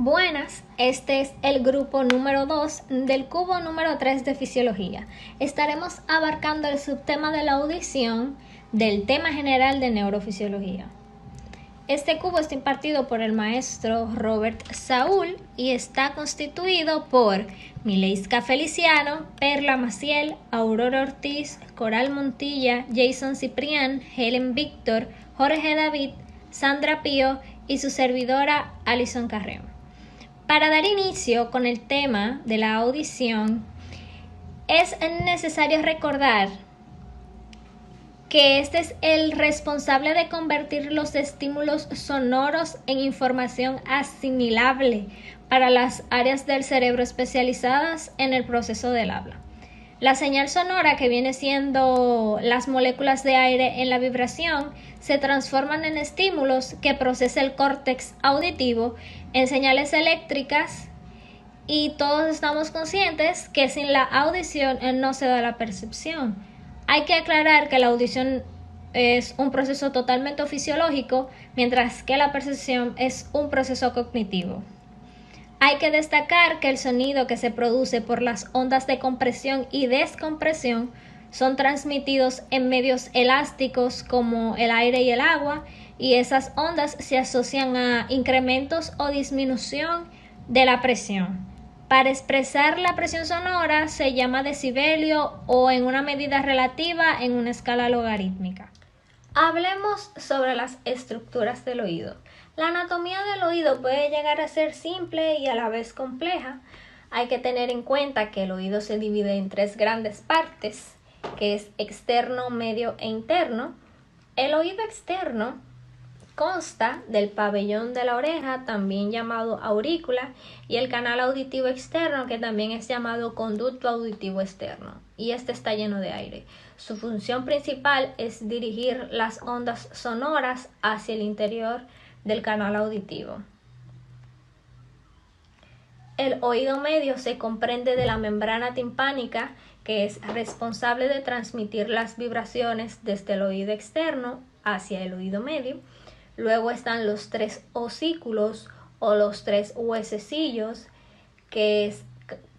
Buenas, este es el grupo número 2 del cubo número 3 de fisiología. Estaremos abarcando el subtema de la audición del tema general de neurofisiología. Este cubo está impartido por el maestro Robert Saúl y está constituido por Mileiska Feliciano, Perla Maciel, Aurora Ortiz, Coral Montilla, Jason Ciprián, Helen Víctor, Jorge David, Sandra Pío y su servidora Alison Carreón. Para dar inicio con el tema de la audición, es necesario recordar que este es el responsable de convertir los estímulos sonoros en información asimilable para las áreas del cerebro especializadas en el proceso del habla. La señal sonora, que viene siendo las moléculas de aire en la vibración, se transforman en estímulos que procesa el córtex auditivo en señales eléctricas, y todos estamos conscientes que sin la audición no se da la percepción. Hay que aclarar que la audición es un proceso totalmente fisiológico, mientras que la percepción es un proceso cognitivo. Hay que destacar que el sonido que se produce por las ondas de compresión y descompresión son transmitidos en medios elásticos como el aire y el agua, y esas ondas se asocian a incrementos o disminución de la presión. Para expresar la presión sonora se llama decibelio, o en una medida relativa en una escala logarítmica. Hablemos sobre las estructuras del oído. La anatomía del oído puede llegar a ser simple y a la vez compleja. Hay que tener en cuenta que el oído se divide en tres grandes partes, que es externo, medio e interno. El oído externo consta del pabellón de la oreja, también llamado aurícula, y el canal auditivo externo, que también es llamado conducto auditivo externo, y este está lleno de aire. Su función principal es dirigir las ondas sonoras hacia el interior del canal auditivo. El oído medio se comprende de la membrana timpánica, que es responsable de transmitir las vibraciones desde el oído externo hacia el oído medio. Luego están los tres osículos o los tres huesecillos, que es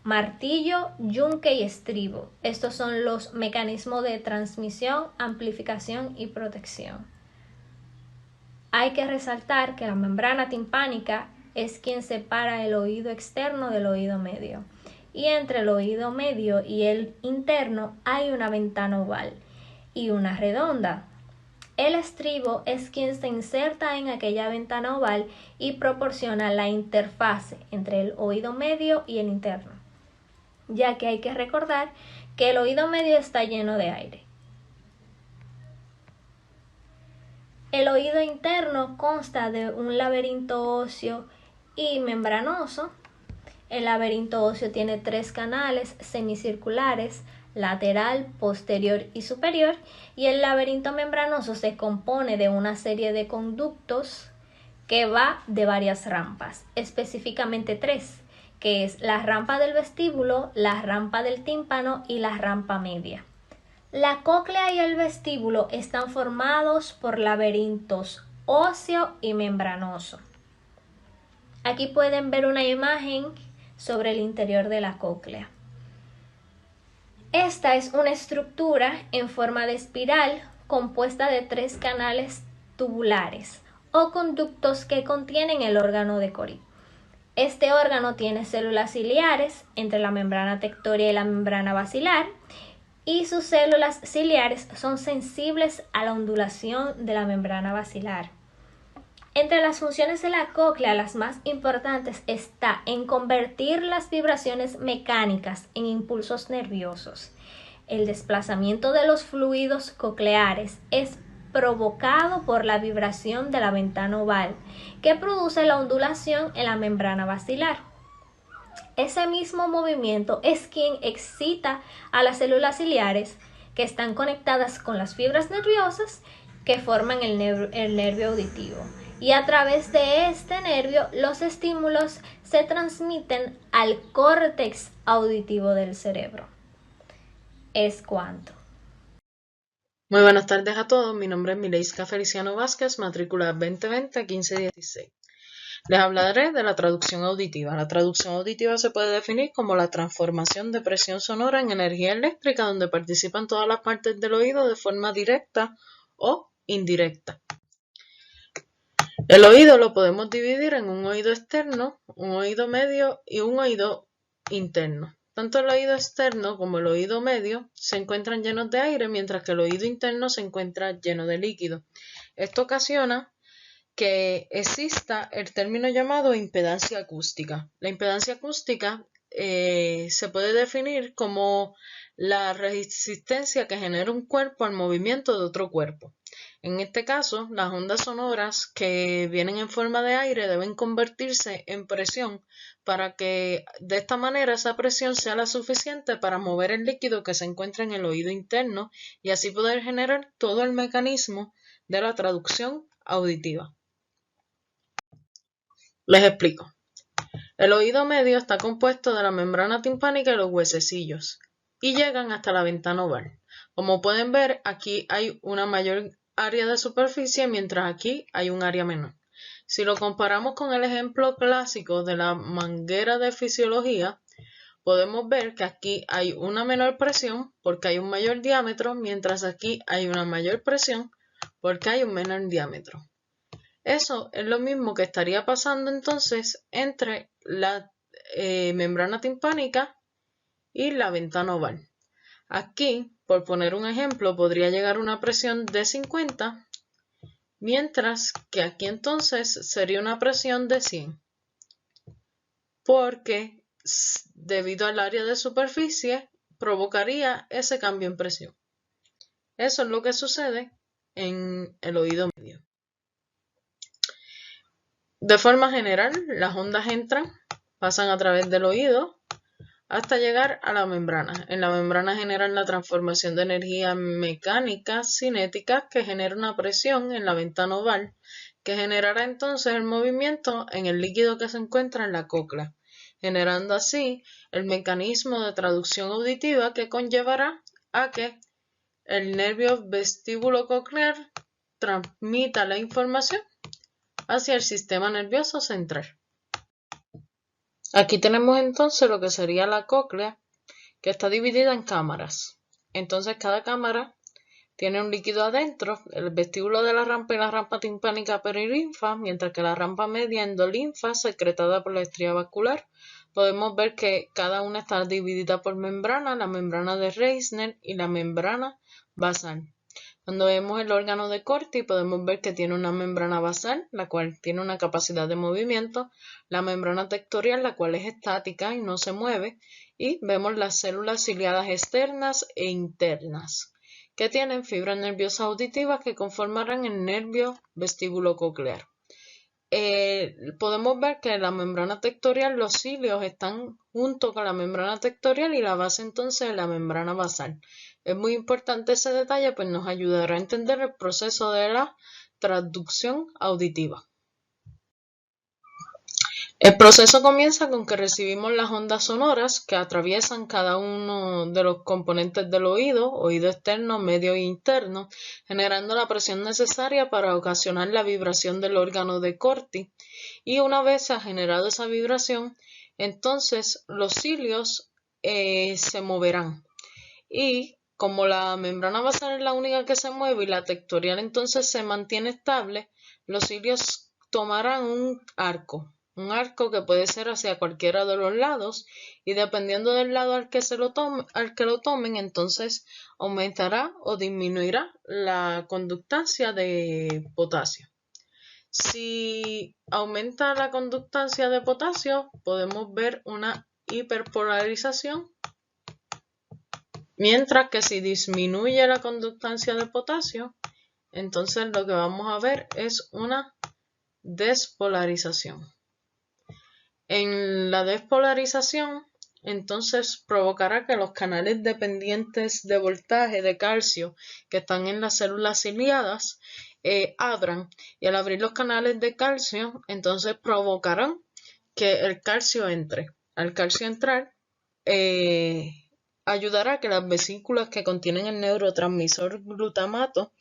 martillo, yunque y estribo. Estos son los mecanismos de transmisión, amplificación y protección. Hay que resaltar que la membrana timpánica es quien separa el oído externo del oído medio, y entre el oído medio y el interno hay una ventana oval y una redonda. El estribo es quien se inserta en aquella ventana oval y proporciona la interfase entre el oído medio y el interno, ya que hay que recordar que el oído medio está lleno de aire. El oído interno consta de un laberinto óseo y membranoso. El laberinto óseo tiene tres canales semicirculares: lateral, posterior y superior, y el laberinto membranoso se compone de una serie de conductos que va de varias rampas, específicamente tres, que es la rampa del vestíbulo, la rampa del tímpano y la rampa media. La cóclea y el vestíbulo están formados por laberintos óseo y membranoso. Aquí pueden ver una imagen sobre el interior de la cóclea. Esta es una estructura en forma de espiral compuesta de tres canales tubulares o conductos que contienen el órgano de Cori. Este órgano tiene células ciliares entre la membrana tectoria y la membrana basilar, y sus células ciliares son sensibles a la ondulación de la membrana basilar. Entre las funciones de la cóclea, las más importantes está en convertir las vibraciones mecánicas en impulsos nerviosos. El desplazamiento de los fluidos cocleares es provocado por la vibración de la ventana oval, que produce la ondulación en la membrana basilar. Ese mismo movimiento es quien excita a las células ciliares, que están conectadas con las fibras nerviosas que forman el nervio auditivo. Y a través de este nervio los estímulos se transmiten al córtex auditivo del cerebro. Es cuanto. Muy buenas tardes a todos, mi nombre es Mileiska Feliciano Vázquez, matrícula 2020-1516. Les hablaré de la traducción auditiva. La traducción auditiva se puede definir como la transformación de presión sonora en energía eléctrica donde participan todas las partes del oído de forma directa o indirecta. El oído lo podemos dividir en un oído externo, un oído medio y un oído interno. Tanto el oído externo como el oído medio se encuentran llenos de aire, mientras que el oído interno se encuentra lleno de líquido. Esto ocasiona que exista el término llamado impedancia acústica. La impedancia acústica se puede definir como la resistencia que genera un cuerpo al movimiento de otro cuerpo. En este caso, las ondas sonoras que vienen en forma de aire deben convertirse en presión para que de esta manera esa presión sea la suficiente para mover el líquido que se encuentra en el oído interno y así poder generar todo el mecanismo de la traducción auditiva. Les explico. El oído medio está compuesto de la membrana timpánica y los huesecillos y llegan hasta la ventana oval. Como pueden ver, aquí hay una mayor área de superficie, mientras aquí hay un área menor. Si lo comparamos con el ejemplo clásico de la manguera de fisiología, podemos ver que aquí hay una menor presión porque hay un mayor diámetro, mientras aquí hay una mayor presión porque hay un menor diámetro. Eso es lo mismo que estaría pasando entonces entre la membrana timpánica y la ventana oval. Aquí, por poner un ejemplo, podría llegar una presión de 50, mientras que aquí entonces sería una presión de 100, porque debido al área de superficie provocaría ese cambio en presión. Eso es lo que sucede en el oído medio. De forma general, las ondas entran, pasan a través del oído hasta llegar a la membrana. En la membrana generan la transformación de energía mecánica cinética que genera una presión en la ventana oval que generará entonces el movimiento en el líquido que se encuentra en la cóclea, generando así el mecanismo de traducción auditiva que conllevará a que el nervio vestíbulo coclear transmita la información hacia el sistema nervioso central. Aquí tenemos entonces lo que sería la cóclea, que está dividida en cámaras. Entonces cada cámara tiene un líquido adentro, el vestíbulo de la rampa y la rampa timpánica perilinfa, mientras que la rampa media endolinfa secretada por la estría vascular. Podemos ver que cada una está dividida por membrana, la membrana de Reisner y la membrana basal. Cuando vemos el órgano de Corti podemos ver que tiene una membrana basal, la cual tiene una capacidad de movimiento, la membrana tectorial, la cual es estática y no se mueve, y vemos las células ciliadas externas e internas, que tienen fibras nerviosas auditivas que conformarán el nervio vestíbulo coclear. Podemos ver que en la membrana tectorial los cilios están junto con la membrana tectorial y la base entonces de la membrana basal. Es muy importante ese detalle, pues nos ayudará a entender el proceso de la traducción auditiva. El proceso comienza con que recibimos las ondas sonoras que atraviesan cada uno de los componentes del oído externo, medio e interno, generando la presión necesaria para ocasionar la vibración del órgano de Corti. Y una vez se ha generado esa vibración, entonces los cilios se moverán. Y como la membrana basal es la única que se mueve y la tectorial entonces se mantiene estable, los cilios tomarán un arco que puede ser hacia cualquiera de los lados y dependiendo del lado al que lo tomen, entonces aumentará o disminuirá la conductancia de potasio. Si aumenta la conductancia de potasio, podemos ver una hiperpolarización, mientras que si disminuye la conductancia de potasio, entonces lo que vamos a ver es una despolarización. En la despolarización, entonces provocará que los canales dependientes de voltaje de calcio que están en las células ciliadas abran, y al abrir los canales de calcio, entonces provocarán que el calcio entre. Al calcio entrar, ayudará a que las vesículas que contienen el neurotransmisor glutamato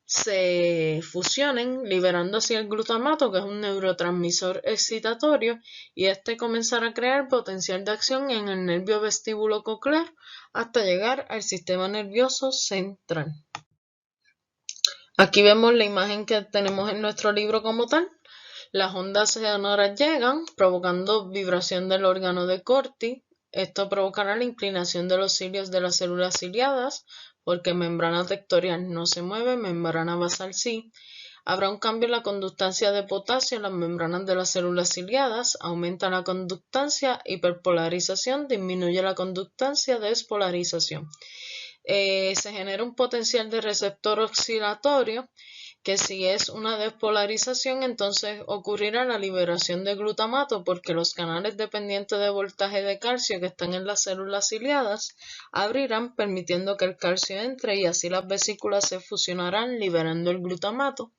se fusionen, liberando así el glutamato, que es un neurotransmisor excitatorio, y este comenzará a crear potencial de acción en el nervio vestíbulo coclear hasta llegar al sistema nervioso central. Aquí vemos la imagen que tenemos en nuestro libro como tal. Las ondas sonoras llegan, provocando vibración del órgano de Corti. Esto provocará la inclinación de los cilios de las células ciliadas, porque membrana tectorial no se mueve, membrana basal sí. Habrá un cambio en la conductancia de potasio en las membranas de las células ciliadas, aumenta la conductancia, hiperpolarización, disminuye la conductancia, despolarización. Se genera un potencial de receptor oscilatorio, que si es una despolarización, entonces ocurrirá la liberación de glutamato, porque los canales dependientes de voltaje de calcio que están en las células ciliadas abrirán, permitiendo que el calcio entre, y así las vesículas se fusionarán, liberando el glutamato.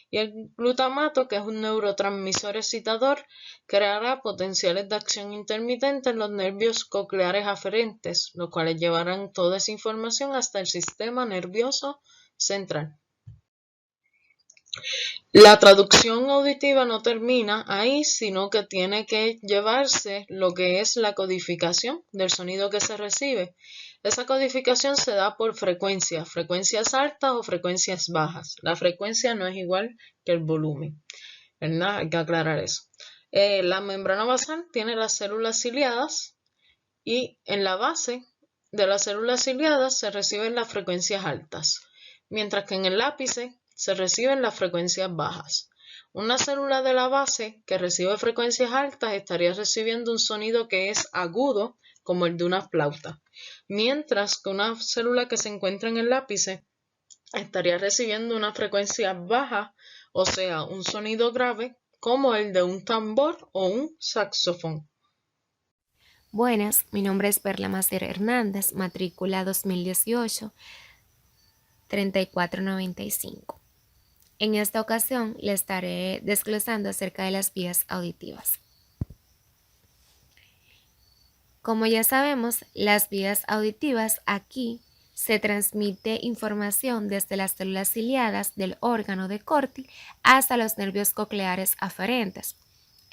Y el glutamato, que es un neurotransmisor excitador, creará potenciales de acción intermitente en los nervios cocleares aferentes, los cuales llevarán toda esa información hasta el sistema nervioso central. La traducción auditiva no termina ahí, sino que tiene que llevarse lo que es la codificación del sonido que se recibe. Esa codificación se da por frecuencias altas o frecuencias bajas. La frecuencia no es igual que el volumen, ¿verdad? Hay que aclarar eso. La membrana basal tiene las células ciliadas, y en la base de las células ciliadas se reciben las frecuencias altas, mientras que en el ápice se reciben las frecuencias bajas. Una célula de la base que recibe frecuencias altas estaría recibiendo un sonido que es agudo, como el de una flauta, mientras que una célula que se encuentra en el ápice estaría recibiendo una frecuencia baja, o sea, un sonido grave, como el de un tambor o un saxofón. Buenas, mi nombre es Perla Macer Hernández, matrícula 2018-3495. En esta ocasión le estaré desglosando acerca de las vías auditivas. Como ya sabemos, las vías auditivas aquí se transmite información desde las células ciliadas del órgano de Corti hasta los nervios cocleares aferentes.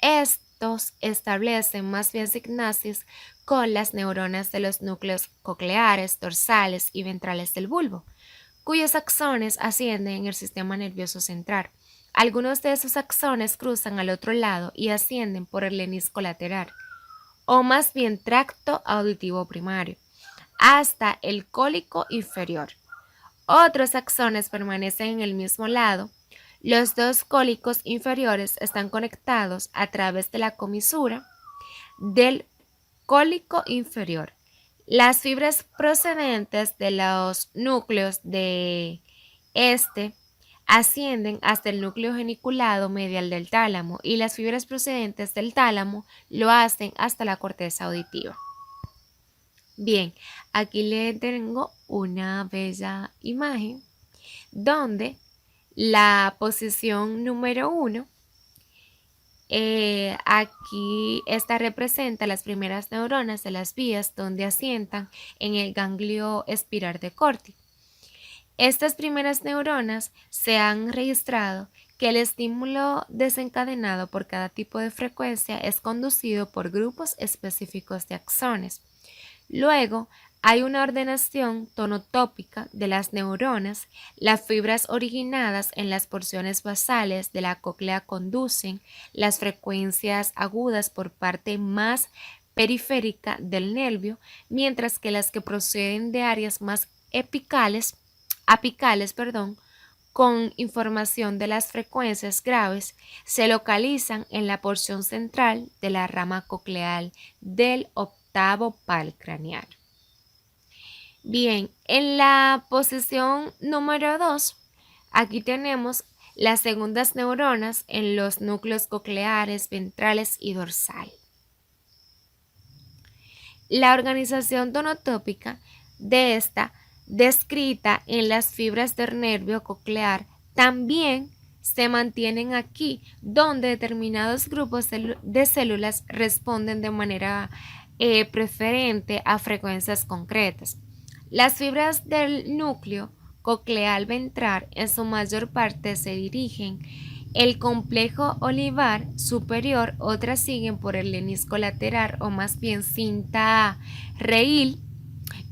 Estos establecen más bien sinapsis con las neuronas de los núcleos cocleares, dorsales y ventrales del bulbo, cuyos axones ascienden en el sistema nervioso central. Algunos de esos axones cruzan al otro lado y ascienden por el lenisco lateral, o más bien tracto auditivo primario, hasta el cólico inferior. Otros axones permanecen en el mismo lado. Los dos cólicos inferiores están conectados a través de la comisura del cólico inferior. Las fibras procedentes de los núcleos de este ascienden hasta el núcleo geniculado medial del tálamo, y las fibras procedentes del tálamo lo hacen hasta la corteza auditiva. Bien, aquí le tengo una bella imagen donde la posición número 1, aquí esta representa las primeras neuronas de las vías donde asientan en el ganglio espiral de Corti. Estas primeras neuronas se han registrado que el estímulo desencadenado por cada tipo de frecuencia es conducido por grupos específicos de axones. Luego, hay una ordenación tonotópica de las neuronas. Las fibras originadas en las porciones basales de la cóclea conducen las frecuencias agudas por parte más periférica del nervio, mientras que las que proceden de áreas más apicales, con información de las frecuencias graves, se localizan en la porción central de la rama coclear del octavo pal craneal. Bien, en la posición número 2, aquí tenemos las segundas neuronas en los núcleos cocleares, ventrales y dorsal. La organización tonotópica de esta, descrita en las fibras del nervio coclear, también se mantienen aquí, donde determinados grupos de células responden de manera preferente a frecuencias concretas. Las fibras del núcleo coclear ventral en su mayor parte se dirigen el complejo olivar superior, otras siguen por el lenisco lateral o más bien cinta raíl,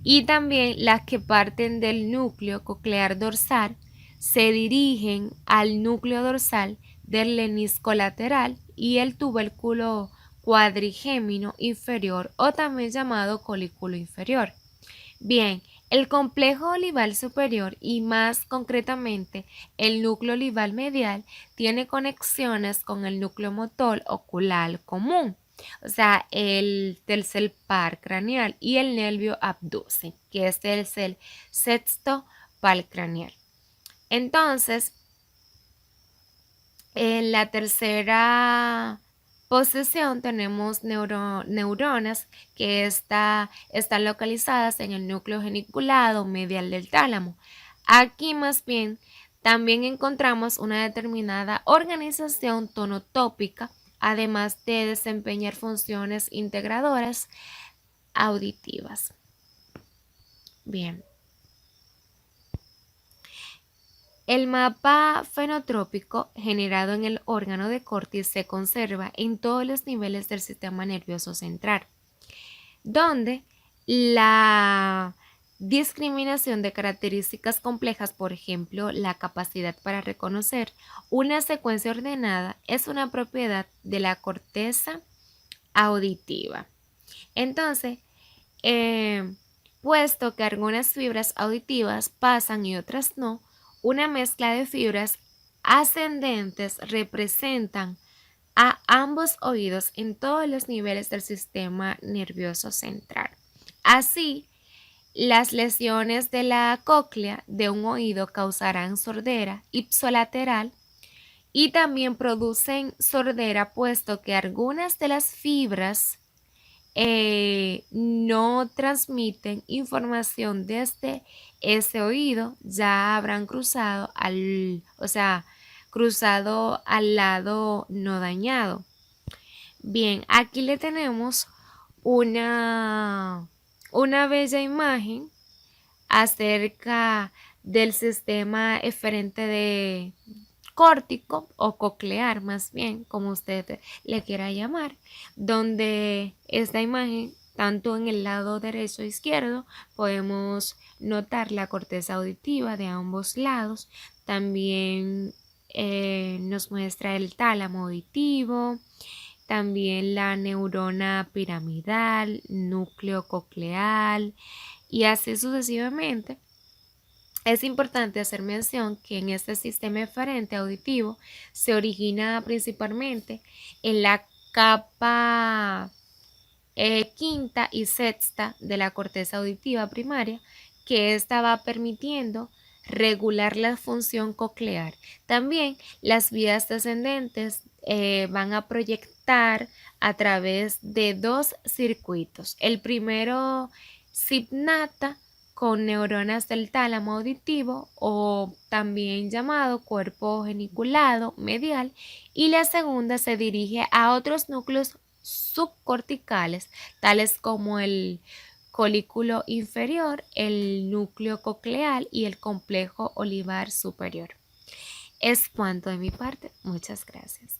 y también las que parten del núcleo coclear dorsal se dirigen al núcleo dorsal del lenisco lateral y el tubérculo cuadrigémino inferior o también llamado colículo inferior. Bien, el complejo olival superior y más concretamente el núcleo olival medial tiene conexiones con el núcleo motor ocular común, o sea, el tercer par craneal y el nervio abducen, que es el sexto par craneal. Entonces, en la tercera posición tenemos neuronas que están localizadas en el núcleo geniculado medial del tálamo. Aquí más bien también encontramos una determinada organización tonotópica, además de desempeñar funciones integradoras auditivas. Bien. El mapa fenotrópico generado en el órgano de Corti se conserva en todos los niveles del sistema nervioso central, donde la discriminación de características complejas, por ejemplo, la capacidad para reconocer una secuencia ordenada, es una propiedad de la corteza auditiva. Entonces, puesto que algunas fibras auditivas pasan y otras no, una mezcla de fibras ascendentes representan a ambos oídos en todos los niveles del sistema nervioso central. Así, las lesiones de la cóclea de un oído causarán sordera ipsolateral y también producen sordera, puesto que algunas de las fibras no transmiten información desde ese oído, ya habrán cruzado al lado no dañado. Bien, aquí le tenemos una bella imagen acerca del sistema eferente de córtico o coclear, más bien, como usted le quiera llamar, donde esta imagen, tanto en el lado derecho e izquierdo, podemos notar la corteza auditiva de ambos lados. También nos muestra el tálamo auditivo, también la neurona piramidal, núcleo coclear y así sucesivamente. Es importante hacer mención que en este sistema eferente auditivo se origina principalmente en la capa quinta y sexta de la corteza auditiva primaria, que esta va permitiendo regular la función coclear. También las vías descendentes van a proyectar a través de dos circuitos. El primero, signata, con neuronas del tálamo auditivo o también llamado cuerpo geniculado medial, y la segunda se dirige a otros núcleos subcorticales tales como el colículo inferior, el núcleo coclear y el complejo olivar superior. Es cuanto de mi parte, muchas gracias.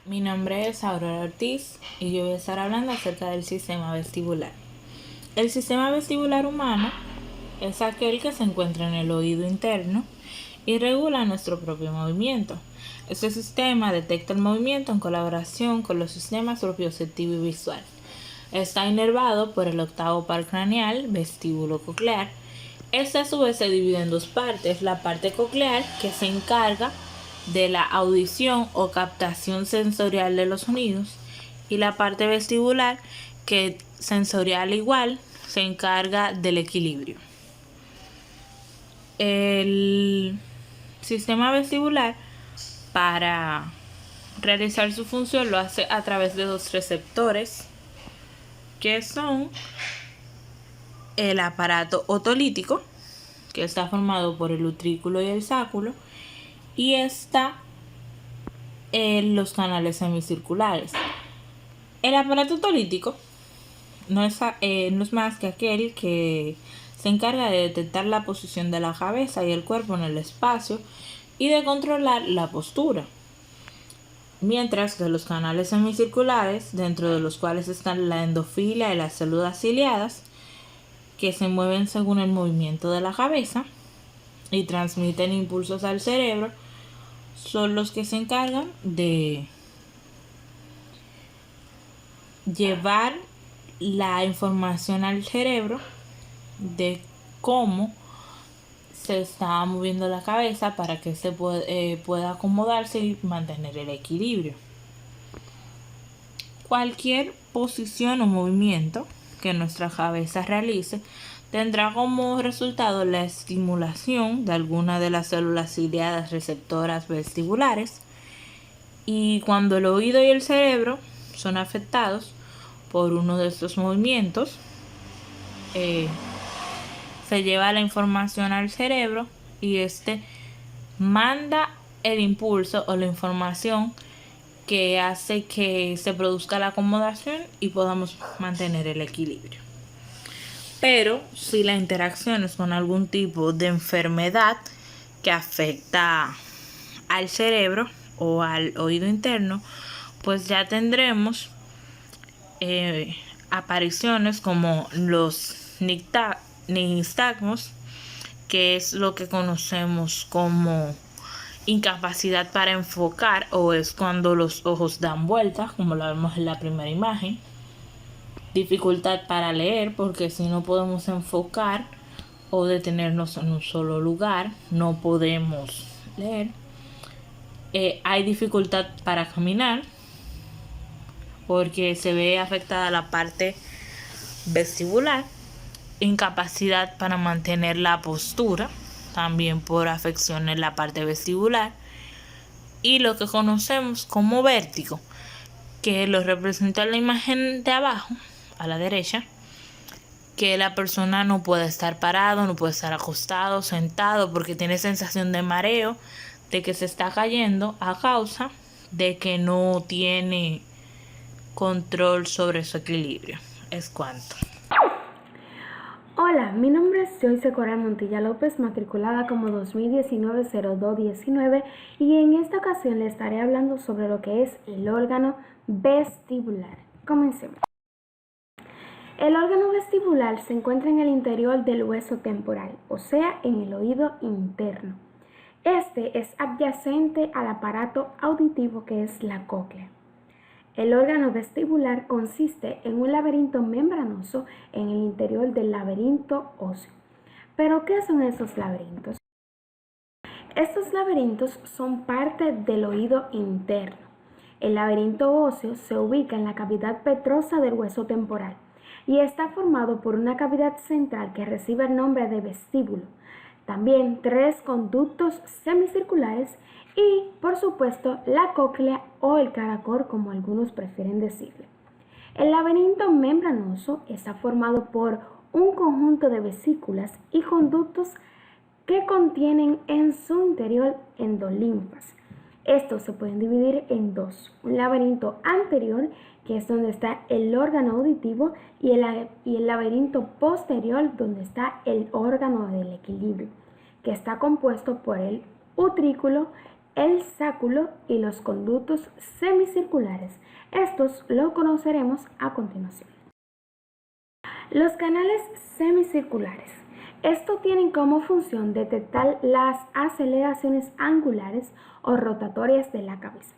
Mi nombre es Aurora Ortiz y yo voy a estar hablando acerca del sistema vestibular. El sistema vestibular humano es aquel que se encuentra en el oído interno y regula nuestro propio movimiento. Este sistema detecta el movimiento en colaboración con los sistemas propioceptivo y visual. Está inervado por el octavo par craneal, vestíbulo coclear. Este a su vez se divide en dos partes: la parte coclear, que se encarga de la audición o captación sensorial de los sonidos, y la parte vestibular, que sensorial igual, se encarga del equilibrio. El sistema vestibular, para realizar su función, lo hace a través de dos receptores, que son el aparato otolítico, que está formado por el utrículo y el sáculo, y está en los canales semicirculares. El aparato otolítico no es más que aquel que se encarga de detectar la posición de la cabeza y el cuerpo en el espacio y de controlar la postura. Mientras que los canales semicirculares, dentro de los cuales están la endofilia y las células ciliadas, que se mueven según el movimiento de la cabeza y transmiten impulsos al cerebro, son los que se encargan de llevar la información al cerebro de cómo se está moviendo la cabeza para que se pueda acomodarse y mantener el equilibrio. Cualquier posición o movimiento que nuestra cabeza realice tendrá como resultado la estimulación de alguna de las células ciliadas receptoras vestibulares, y cuando el oído y el cerebro son afectados por uno de estos movimientos, se lleva la información al cerebro y este manda el impulso o la información que hace que se produzca la acomodación y podamos mantener el equilibrio. Pero si la interacción es con algún tipo de enfermedad que afecta al cerebro o al oído interno, pues ya tendremos apariciones como los nistagmos, que es lo que conocemos como incapacidad para enfocar, o es cuando los ojos dan vueltas, como lo vemos en la primera imagen. Dificultad para leer, porque si no podemos enfocar o detenernos en un solo lugar, no podemos leer. Hay dificultad para caminar, porque se ve afectada la parte vestibular. Incapacidad para mantener la postura, también por afección en la parte vestibular. Y lo que conocemos como vértigo, que lo representa en la imagen de abajo, a la derecha, que la persona no puede estar parado, no puede estar acostado, sentado, porque tiene sensación de mareo, de que se está cayendo a causa de que no tiene control sobre su equilibrio. Es cuanto. Hola, mi nombre es Joyce Coral Montilla López, matriculada como 2019-0219, y en esta ocasión le estaré hablando sobre lo que es el órgano vestibular. Comencemos. El órgano vestibular se encuentra en el interior del hueso temporal, o sea, en el oído interno. Este es adyacente al aparato auditivo que es la cóclea. El órgano vestibular consiste en un laberinto membranoso en el interior del laberinto óseo. ¿Pero qué son esos laberintos? Estos laberintos son parte del oído interno. El laberinto óseo se ubica en la cavidad petrosa del hueso temporal y está formado por una cavidad central que recibe el nombre de vestíbulo, también 3 conductos semicirculares y, por supuesto, la cóclea o el caracol, como algunos prefieren decirle. El laberinto membranoso está formado por un conjunto de vesículas y conductos que contienen en su interior endolinfas. Estos se pueden dividir en dos: un laberinto anterior, que es donde está el órgano auditivo, y el laberinto posterior, donde está el órgano del equilibrio, que está compuesto por el utrículo, el sáculo y los conductos semicirculares. Estos los conoceremos a continuación. Los canales semicirculares. Estos tienen como función detectar las aceleraciones angulares o rotatorias de la cabeza.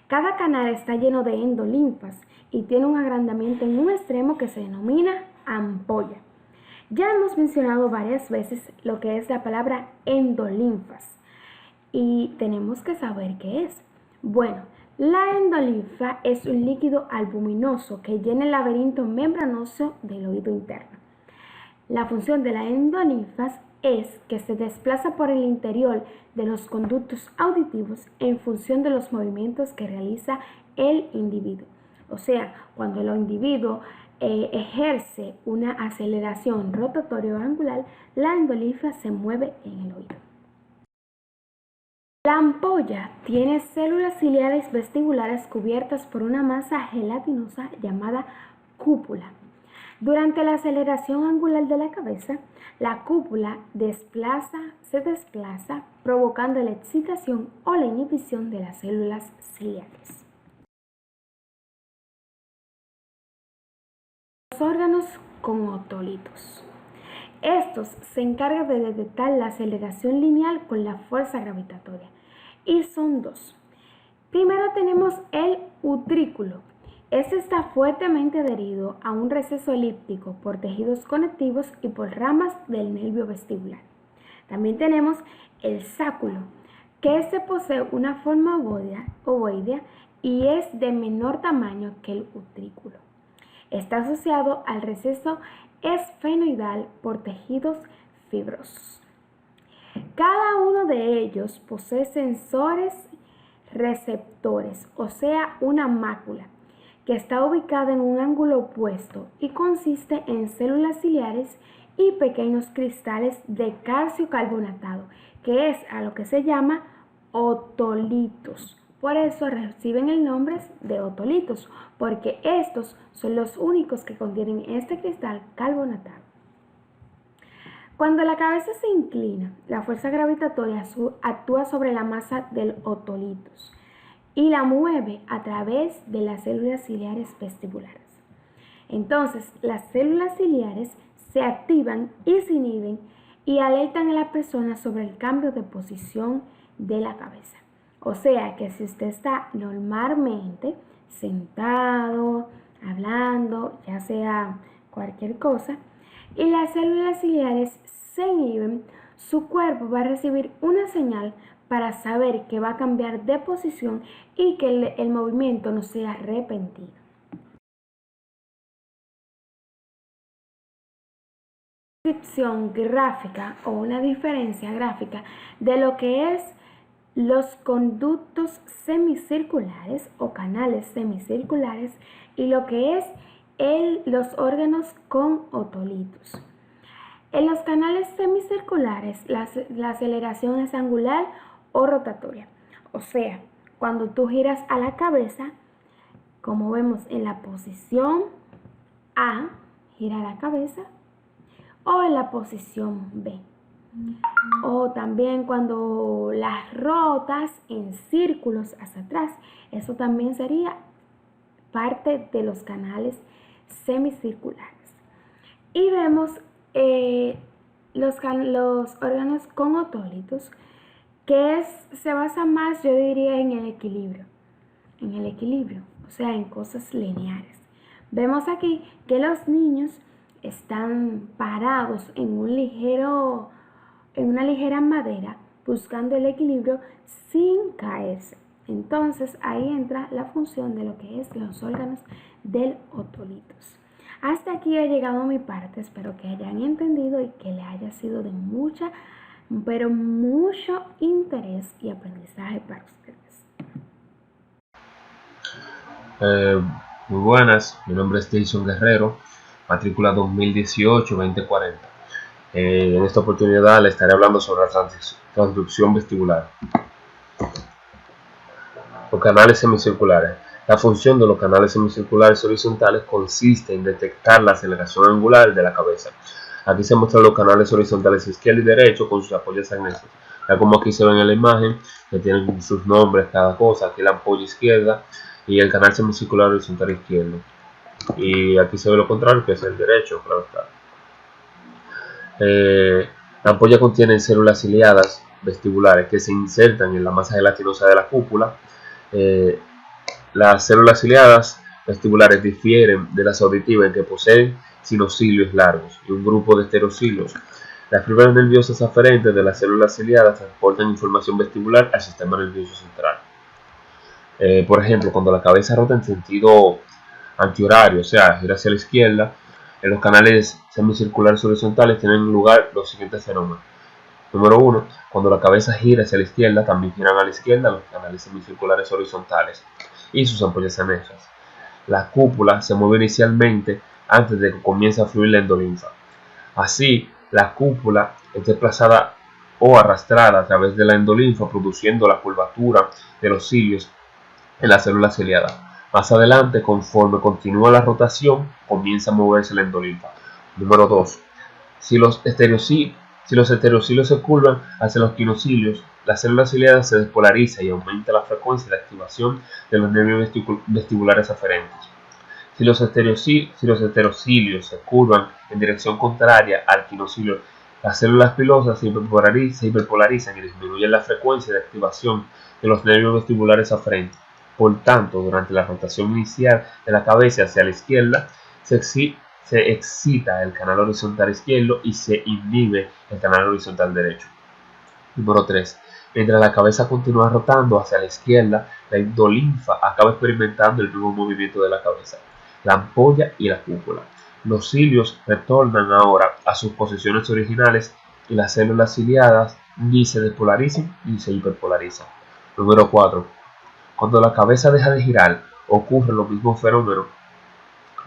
Cada canal está lleno de endolinfas y tiene un agrandamiento en un extremo que se denomina ampolla. Ya hemos mencionado varias veces lo que es la palabra endolinfas y tenemos que saber qué es. Bueno, la endolinfa es un líquido albuminoso que llena el laberinto membranoso del oído interno. La función de las endolinfas es que se desplaza por el interior de los conductos auditivos en función de los movimientos que realiza el individuo. O sea, cuando el individuo ejerce una aceleración rotatoria o angular, la endolinfa se mueve en el oído. La ampolla tiene células ciliares vestibulares cubiertas por una masa gelatinosa llamada cúpula. Durante la aceleración angular de la cabeza, la cúpula se desplaza, provocando la excitación o la inhibición de las células ciliares. Los órganos con otolitos. Estos se encargan de detectar la aceleración lineal con la fuerza gravitatoria y son dos. Primero tenemos el utrículo. Este está fuertemente adherido a un receso elíptico por tejidos conectivos y por ramas del nervio vestibular. También tenemos el sáculo, que este posee una forma ovoidea y es de menor tamaño que el utrículo. Está asociado al receso esfenoidal por tejidos fibrosos. Cada uno de ellos posee sensores receptores, o sea, una mácula, que está ubicada en un ángulo opuesto y consiste en células ciliares y pequeños cristales de calcio carbonatado, que es a lo que se llama otolitos. Por eso reciben el nombre de otolitos, porque estos son los únicos que contienen este cristal carbonatado. Cuando la cabeza se inclina, la fuerza gravitatoria actúa sobre la masa del otolitos y la mueve a través de las células ciliares vestibulares. Entonces, las células ciliares se activan y se inhiben y alertan a la persona sobre el cambio de posición de la cabeza. O sea que si usted está normalmente sentado, hablando, ya sea cualquier cosa, y las células ciliares se inhiben, su cuerpo va a recibir una señal para saber que va a cambiar de posición y que el movimiento no sea repentino. Descripción gráfica o una diferencia gráfica de lo que es los conductos semicirculares o canales semicirculares y lo que es los órganos con otolitos. En los canales semicirculares la aceleración es angular o rotatoria, o sea, cuando tú giras a la cabeza, como vemos en la posición A, gira la cabeza, o en la posición B. O también cuando las rotas en círculos hacia atrás, eso también sería parte de los canales semicirculares. Y vemos los órganos con otolitos, que se basa más, yo diría, en el equilibrio, o sea, en cosas lineares. Vemos aquí que los niños están parados en una ligera madera, buscando el equilibrio sin caerse. Entonces ahí entra la función de lo que es los órganos del otolitos. Hasta aquí ha llegado mi parte, espero que hayan entendido y que le haya sido de mucho interés y aprendizaje para ustedes. Muy buenas, mi nombre es Jason Guerrero, matrícula 2018-2040. En esta oportunidad le estaré hablando sobre la transducción vestibular. Los canales semicirculares. La función de los canales semicirculares horizontales consiste en detectar la aceleración angular de la cabeza. Aquí se muestran los canales horizontales izquierdo y derecho con sus ampollas agnesas. Ya como aquí se ven en la imagen, que tienen sus nombres cada cosa. Aquí la ampolla izquierda y el canal semicircular horizontal izquierdo. Y aquí se ve lo contrario, que es el derecho, claro está. La ampolla contiene células ciliadas vestibulares que se insertan en la masa gelatinosa de la cúpula. Las células ciliadas vestibulares difieren de las auditivas en que poseen sinocilios largos y un grupo de esterocilios. Las fibras nerviosas aferentes de las células ciliadas transportan información vestibular al sistema nervioso central. Por ejemplo, cuando la cabeza rota en sentido antihorario, o sea, gira hacia la izquierda, en los canales semicirculares horizontales tienen lugar los siguientes fenómenos. Número 1. Cuando la cabeza gira hacia la izquierda, también giran a la izquierda los canales semicirculares horizontales y sus ampollas agnesas. La cúpula se mueve inicialmente antes de que comience a fluir la endolinfa. Así, la cúpula es desplazada o arrastrada a través de la endolinfa, produciendo la curvatura de los cilios en la célula ciliada. Más adelante, conforme continúa la rotación, comienza a moverse la endolinfa. Número 2. Si los heterocilios se curvan hacia los quinocilios, la célula ciliada se despolariza y aumenta la frecuencia de activación de los nervios vestibulares aferentes. Si los heterocilios se curvan en dirección contraria al quinocilio, las células pilosas se hiperpolarizan y disminuyen la frecuencia de activación de los nervios vestibulares aferentes. Por tanto, durante la rotación inicial de la cabeza hacia la izquierda, se excita el canal horizontal izquierdo y se inhibe el canal horizontal derecho. Número 3. Mientras la cabeza continúa rotando hacia la izquierda, la endolinfa acaba experimentando el mismo movimiento de la cabeza, la ampolla y la cúpula. Los cilios retornan ahora a sus posiciones originales y las células ciliadas ni se despolarizan ni se hiperpolarizan. Número 4. Cuando la cabeza deja de girar, ocurre los mismos fenómenos,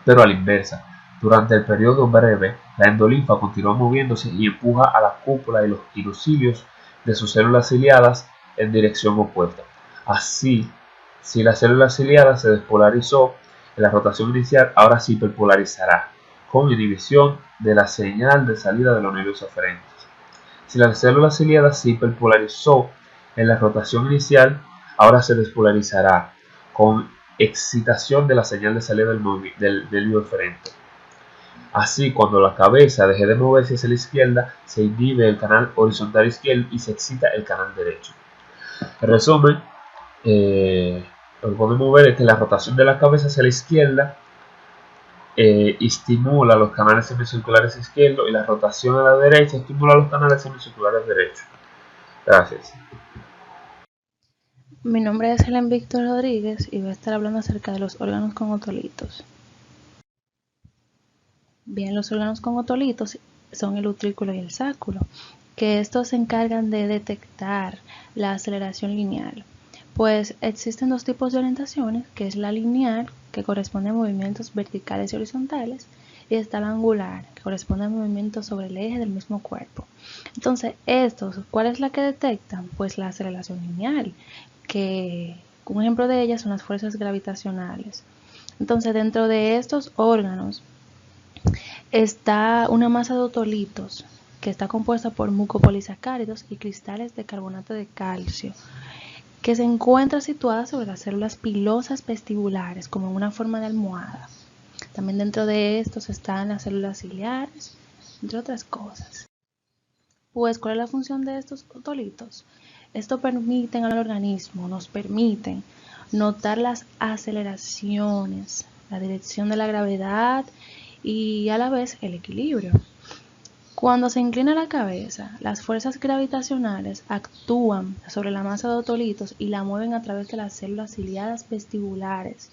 pero a la inversa. Durante el periodo breve, la endolinfa continúa moviéndose y empuja a la cúpula y los quinocilios de sus células ciliadas en dirección opuesta. Así, si la célula ciliada se despolarizó en la rotación inicial, ahora se hiperpolarizará, con inhibición de la señal de salida de los nervios aferentes. Si la célula ciliada se hiperpolarizó en la rotación inicial, ahora se despolarizará, con excitación de la señal de salida del nervio aferente. Así, cuando la cabeza deje de moverse hacia la izquierda, se inhibe el canal horizontal izquierdo y se excita el canal derecho. En resumen, lo que podemos ver es que la rotación de la cabeza hacia la izquierda estimula los canales semicirculares izquierdos y la rotación a la derecha estimula los canales semicirculares derechos. Gracias. Mi nombre es Helen Víctor Rodríguez y voy a estar hablando acerca de los órganos con otolitos. Bien, los órganos con otolitos son el utrículo y el sáculo, que estos se encargan de detectar la aceleración lineal. Pues existen dos tipos de orientaciones, que es la lineal, que corresponde a movimientos verticales y horizontales, y está la angular, que corresponde a movimientos sobre el eje del mismo cuerpo. Entonces, ¿cuál es la que detectan? Pues la aceleración lineal, que un ejemplo de ellas son las fuerzas gravitacionales. Entonces, dentro de estos órganos está una masa de otolitos que está compuesta por mucopolisacáridos y cristales de carbonato de calcio, que se encuentra situada sobre las células pilosas vestibulares como en una forma de almohada. También dentro de estos están las células ciliares, entre otras cosas. Pues, ¿cuál es la función de estos otolitos? Esto permiten al organismo, nos permiten notar las aceleraciones, la dirección de la gravedad y a la vez el equilibrio. Cuando se inclina la cabeza, las fuerzas gravitacionales actúan sobre la masa de otolitos y la mueven a través de las células ciliadas vestibulares.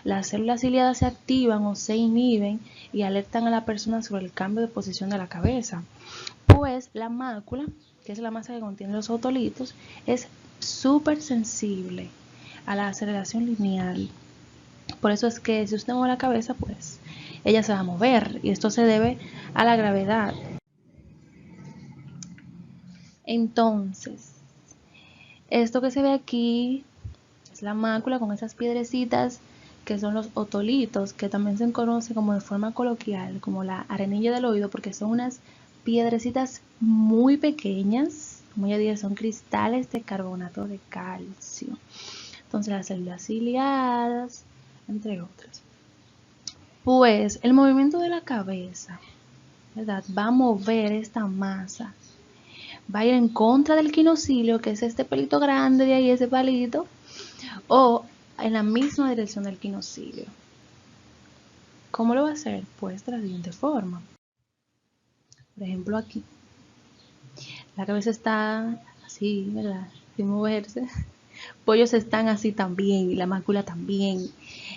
Las células ciliadas se activan o se inhiben y alertan a la persona sobre el cambio de posición de la cabeza. Pues la mácula, que es la masa que contiene los otolitos, es súper sensible a la aceleración lineal. Por eso es que si usted mueve la cabeza, pues ella se va a mover, y esto se debe a la gravedad. Entonces, esto que se ve aquí es la mácula con esas piedrecitas que son los otolitos, que también se conoce como de forma coloquial como la arenilla del oído, porque son unas piedrecitas muy pequeñas, como ya dije, son cristales de carbonato de calcio. Entonces, las células ciliadas, entre otras. Pues el movimiento de la cabeza, ¿verdad?, va a mover esta masa, va a ir en contra del quinocilio, que es este pelito grande de ahí, ese palito, o en la misma dirección del quinocilio. ¿Cómo lo va a hacer? Pues de la siguiente forma. Por ejemplo, aquí. La cabeza está así, ¿verdad?, sin moverse. Pollos están así también, y la mácula también.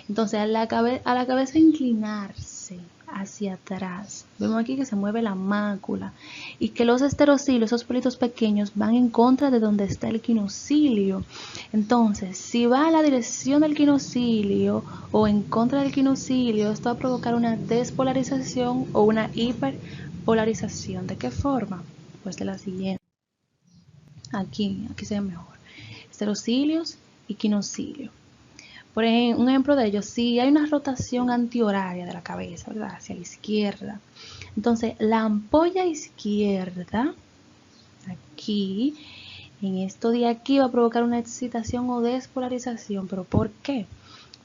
Entonces, a la cabeza inclinarse hacia atrás, vemos aquí que se mueve la mácula y que los esterocilios, esos pelitos pequeños, van en contra de donde está el quinocilio. Entonces, si va a la dirección del quinocilio o en contra del quinocilio, esto va a provocar una despolarización o una hiperpolarización. ¿De qué forma? Pues de la siguiente. Aquí se ve mejor. Esterocilios y quinocilio. Por ejemplo, un ejemplo de ello, si hay una rotación antihoraria de la cabeza, ¿verdad? Hacia la izquierda. Entonces, la ampolla izquierda, aquí, en esto de aquí, va a provocar una excitación o despolarización. ¿Pero por qué?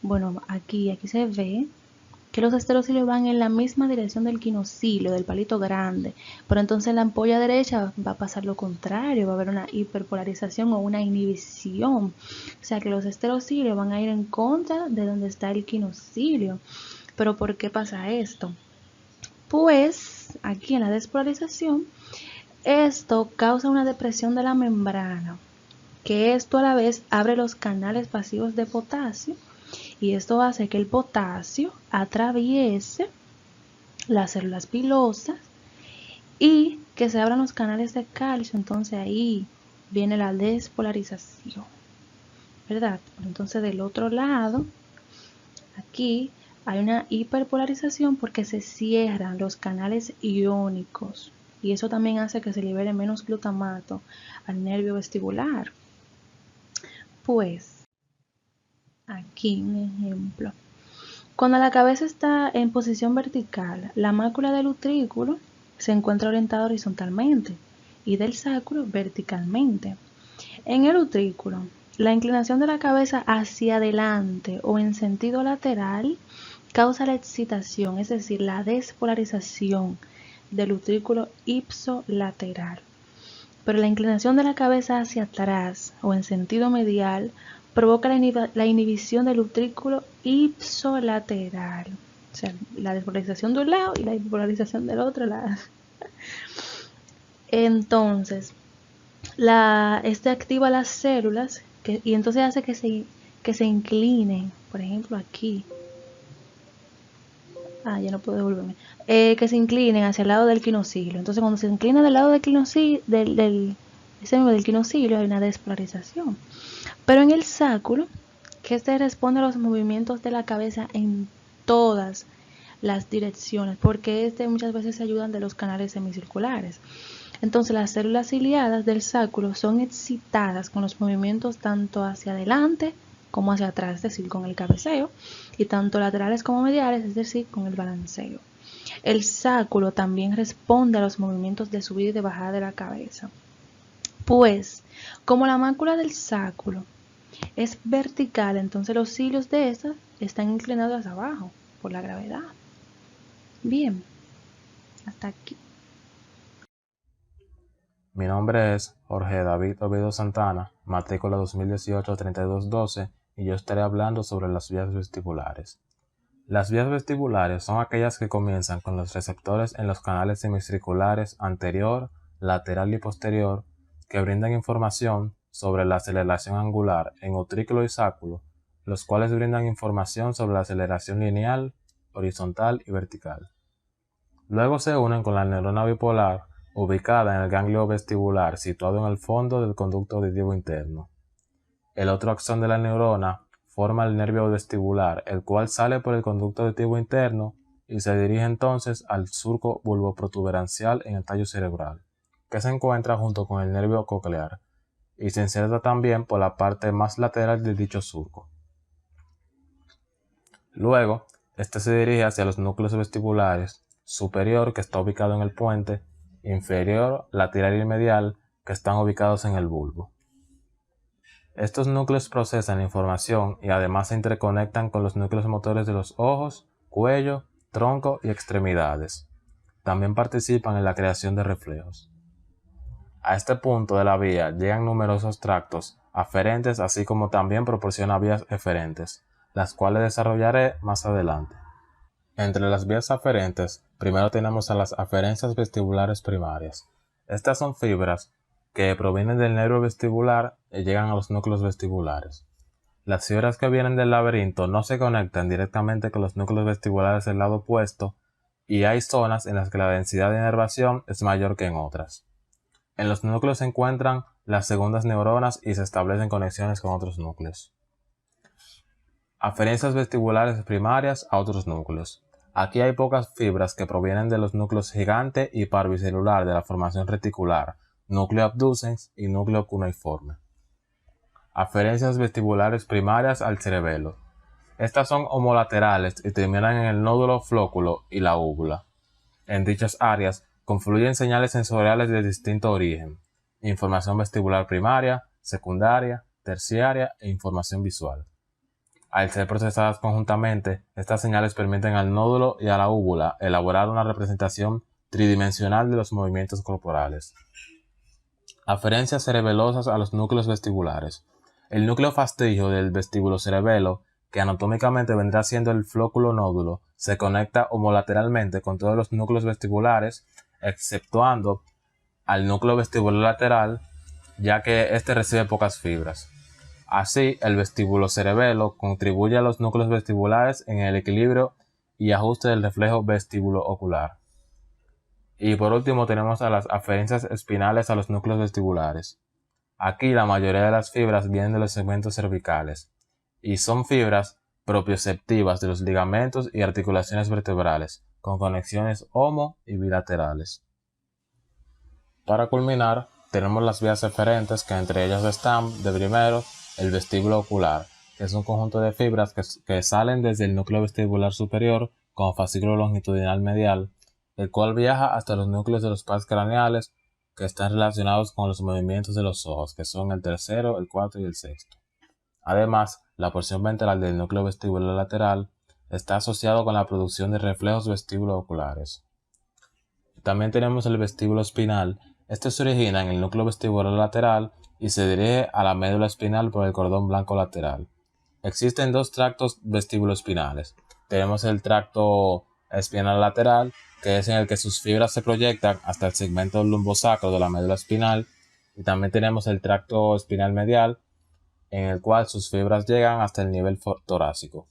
Bueno, aquí se ve que los esterocilos van en la misma dirección del quinocilio, del palito grande, pero entonces en la ampolla derecha va a pasar lo contrario, va a haber una hiperpolarización o una inhibición, o sea que los esterocilos van a ir en contra de donde está el quinocilio. ¿Pero por qué pasa esto? Pues aquí en la despolarización, esto causa una depresión de la membrana, que esto a la vez abre los canales pasivos de potasio, y esto hace que el potasio atraviese las células pilosas y que se abran los canales de calcio. Entonces ahí viene la despolarización, ¿verdad? Entonces del otro lado, aquí hay una hiperpolarización porque se cierran los canales iónicos y eso también hace que se libere menos glutamato al nervio vestibular. Pues aquí un ejemplo. Cuando la cabeza está en posición vertical, la mácula del utrículo se encuentra orientada horizontalmente y del sacro verticalmente. En el utrículo, la inclinación de la cabeza hacia adelante o en sentido lateral causa la excitación, es decir, la despolarización del utrículo ipsolateral. Pero la inclinación de la cabeza hacia atrás o en sentido medial provoca la inhibición del utrículo ipsolateral, o sea, la despolarización de un lado y la despolarización del otro lado. Entonces, este activa las células y entonces hace que se inclinen, por ejemplo aquí. Ya no puedo devolverme. Que se inclinen hacia el lado del quinocilio. Entonces, cuando se inclina del lado del quinocilio, del quinocilio, hay una despolarización. Pero en el sacro, que este responde a los movimientos de la cabeza en todas las direcciones, porque muchas veces se ayudan de los canales semicirculares. Entonces, las células ciliadas del sacro son excitadas con los movimientos tanto hacia adelante como hacia atrás, es decir, con el cabeceo, y tanto laterales como mediales, es decir, con el balanceo. El sacro también responde a los movimientos de subida y de bajada de la cabeza. Pues, como la mácula del sacro es vertical, entonces los cilios de esta están inclinados hacia abajo por la gravedad. Bien, hasta aquí. Mi nombre es Jorge David Oviedo Santana, matrícula 2018-3212, y yo estaré hablando sobre las vías vestibulares. Las vías vestibulares son aquellas que comienzan con los receptores en los canales semicirculares anterior, lateral y posterior, que brindan información sobre la aceleración angular en utrículo y sacro, los cuales brindan información sobre la aceleración lineal, horizontal y vertical. Luego se unen con la neurona bipolar, ubicada en el ganglio vestibular situado en el fondo del conducto auditivo interno. El otro axón de la neurona forma el nervio vestibular, el cual sale por el conducto auditivo interno y se dirige entonces al surco bulboprotuberancial en el tallo cerebral, que se encuentra junto con el nervio coclear, y se inserta también por la parte más lateral de dicho surco. Luego, este se dirige hacia los núcleos vestibulares, superior, que está ubicado en el puente, inferior, lateral y medial, que están ubicados en el bulbo. Estos núcleos procesan información y además se interconectan con los núcleos motores de los ojos, cuello, tronco y extremidades. También participan en la creación de reflejos. A este punto de la vía llegan numerosos tractos aferentes, así como también proporciona vías eferentes, las cuales desarrollaré más adelante. Entre las vías aferentes, primero tenemos a las aferencias vestibulares primarias. Estas son fibras que provienen del nervio vestibular y llegan a los núcleos vestibulares. Las fibras que vienen del laberinto no se conectan directamente con los núcleos vestibulares del lado opuesto, y hay zonas en las que la densidad de inervación es mayor que en otras. En los núcleos se encuentran las segundas neuronas y se establecen conexiones con otros núcleos. Aferencias vestibulares primarias a otros núcleos. Aquí hay pocas fibras que provienen de los núcleos gigante y parbicelular de la formación reticular, núcleo abducens y núcleo cuneiforme. Aferencias vestibulares primarias al cerebelo. Estas son homolaterales y terminan en el nódulo, flóculo y la úvula. En dichas áreas confluyen señales sensoriales de distinto origen, información vestibular primaria, secundaria, terciaria e información visual. Al ser procesadas conjuntamente, estas señales permiten al nódulo y a la úvula elaborar una representación tridimensional de los movimientos corporales. Aferencias cerebelosas a los núcleos vestibulares. El núcleo fastidio del vestibulocerebelo, que anatómicamente vendrá siendo el flóculo nódulo, se conecta homolateralmente con todos los núcleos vestibulares, exceptuando al núcleo vestibular lateral, ya que éste recibe pocas fibras. Así, el vestibulocerebelo contribuye a los núcleos vestibulares en el equilibrio y ajuste del reflejo vestíbulo-ocular. Y por último tenemos a las aferencias espinales a los núcleos vestibulares. Aquí la mayoría de las fibras vienen de los segmentos cervicales y son fibras propioceptivas de los ligamentos y articulaciones vertebrales, con conexiones homo y bilaterales. Para culminar, tenemos las vías eferentes, que entre ellas están, de primero, el vestíbulo ocular, que es un conjunto de fibras que salen desde el núcleo vestibular superior con fascículo longitudinal medial, el cual viaja hasta los núcleos de los pares craneales que están relacionados con los movimientos de los ojos, que son el tercero, el cuarto y el sexto. Además, la porción ventral del núcleo vestibular lateral está asociado con la producción de reflejos vestíbulo-oculares. También tenemos el vestíbulo espinal. Este se origina en el núcleo vestibular lateral y se dirige a la médula espinal por el cordón blanco lateral. Existen dos tractos vestibuloespinales. Tenemos el tracto espinal lateral, que es en el que sus fibras se proyectan hasta el segmento lumbosacro de la médula espinal, y también tenemos el tracto espinal medial, en el cual sus fibras llegan hasta el nivel torácico.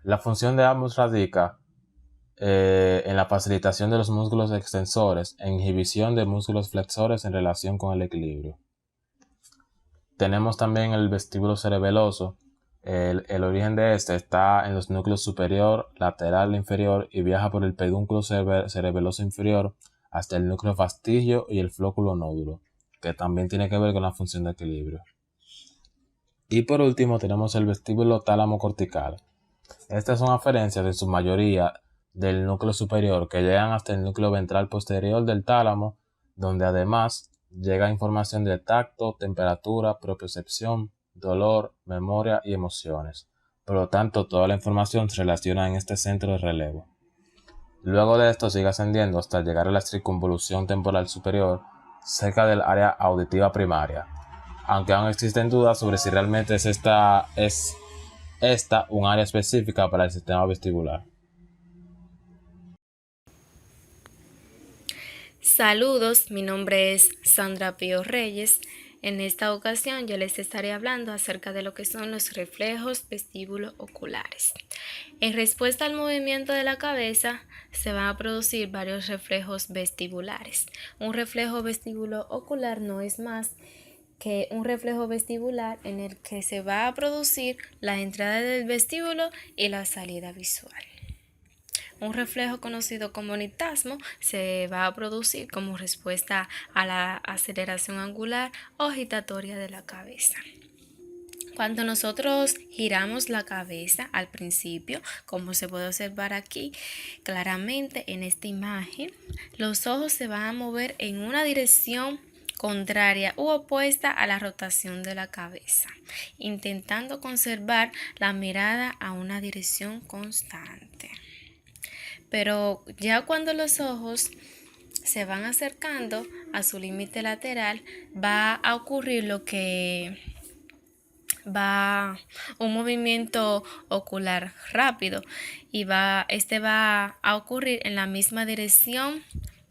La función de ambos radica en la facilitación de los músculos extensores e inhibición de músculos flexores en relación con el equilibrio. Tenemos también el vestíbulo cerebeloso. El origen de este está en los núcleos superior, lateral e inferior y viaja por el pedúnculo cerebeloso inferior hasta el núcleo fastigio y el flóculo nódulo, que también tiene que ver con la función de equilibrio. Y por último tenemos el vestíbulo tálamo cortical. Estas son aferencias en su mayoría del núcleo superior que llegan hasta el núcleo ventral posterior del tálamo, donde además llega información de tacto, temperatura, propiocepción, dolor, memoria y emociones. Por lo tanto, toda la información se relaciona en este centro de relevo. Luego de esto sigue ascendiendo hasta llegar a la circunvolución temporal superior, cerca del área auditiva primaria, aunque aún existen dudas sobre si realmente es esta un área específica para el sistema vestibular. Saludos, mi nombre es Sandra Pío Reyes. En esta ocasión yo les estaré hablando acerca de lo que son los reflejos vestíbulo-oculares. En respuesta al movimiento de la cabeza se van a producir varios reflejos vestibulares. Un reflejo vestíbulo-ocular no es más que un reflejo vestibular en el que se va a producir la entrada del vestíbulo y la salida visual. Un reflejo conocido como niptasmo se va a producir como respuesta a la aceleración angular o giratoria de la cabeza. Cuando nosotros giramos la cabeza al principio, como se puede observar aquí claramente en esta imagen, los ojos se van a mover en una dirección contraria u opuesta a la rotación de la cabeza, intentando conservar la mirada a una dirección constante. Pero ya cuando los ojos se van acercando a su límite lateral, va a ocurrir un movimiento ocular rápido y este va a ocurrir en la misma dirección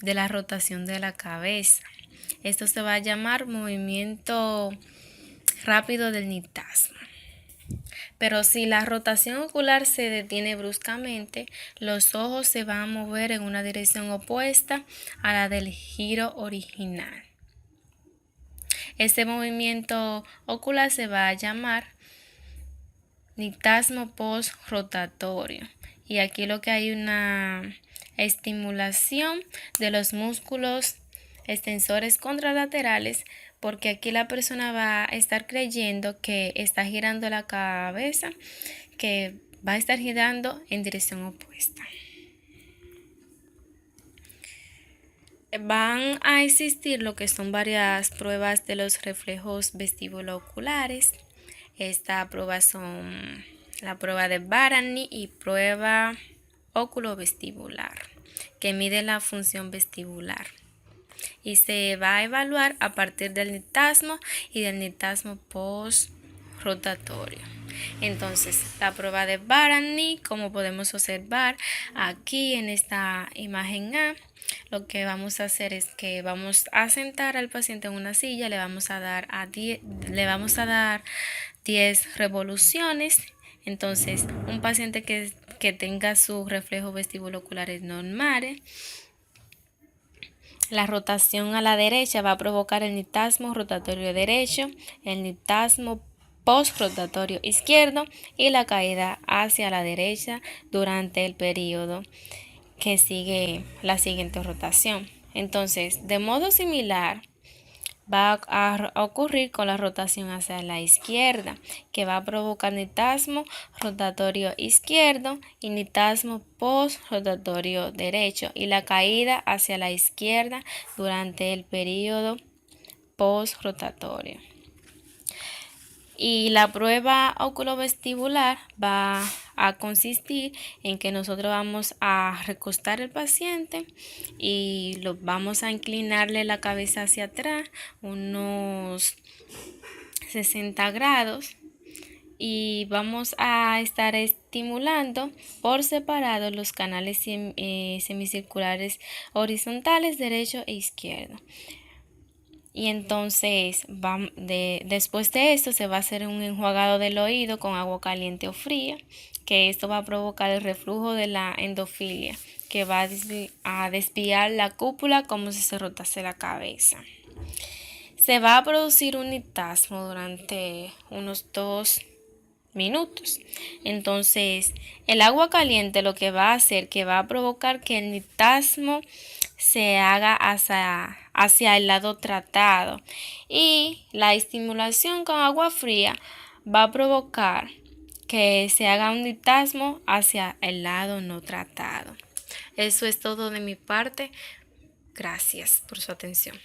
de la rotación de la cabeza. Esto se va a llamar movimiento rápido del niptasmo. Pero si la rotación ocular se detiene bruscamente, los ojos se van a mover en una dirección opuesta a la del giro original. Este movimiento ocular se va a llamar niptasmo postrotatorio. Y aquí lo que hay una estimulación de los músculos extensores contralaterales, porque aquí la persona va a estar creyendo que está girando la cabeza, que va a estar girando en dirección opuesta. Van a existir lo que son varias pruebas de los reflejos vestibulo-oculares. Esta prueba son la prueba de Barani y prueba oculovestibular, que mide la función vestibular. Y se va a evaluar a partir del nistagmo y del nistagmo postrotatorio. Entonces, la prueba de Barani, como podemos observar aquí en esta imagen A, lo que vamos a hacer es que vamos a sentar al paciente en una silla, le vamos a dar 10 revoluciones. Entonces, un paciente que tenga sus reflejos vestibulo-oculares normales, la rotación a la derecha va a provocar el nistagmo rotatorio derecho, el nistagmo postrotatorio izquierdo y la caída hacia la derecha durante el periodo que sigue la siguiente rotación. Entonces, de modo similar, va a ocurrir con la rotación hacia la izquierda, que va a provocar nistagmo rotatorio izquierdo y nistagmo postrotatorio derecho y la caída hacia la izquierda durante el periodo postrotatorio. Y la prueba oculovestibular va a consistir en que nosotros vamos a recostar al paciente y vamos a inclinarle la cabeza hacia atrás unos 60 grados y vamos a estar estimulando por separado los canales semicirculares horizontales derecho e izquierdo. Y entonces después de esto se va a hacer un enjuagado del oído con agua caliente o fría, que esto va a provocar el reflujo de la endofilia, que va a desviar la cúpula como si se rotase la cabeza. Se va a producir un nistagmo durante unos 2 minutos. Entonces, el agua caliente lo que va a hacer que va a provocar que el nistagmo se haga hacia el lado tratado y la estimulación con agua fría va a provocar que se haga un nistagmo hacia el lado no tratado. Eso es todo de mi parte. Gracias por su atención.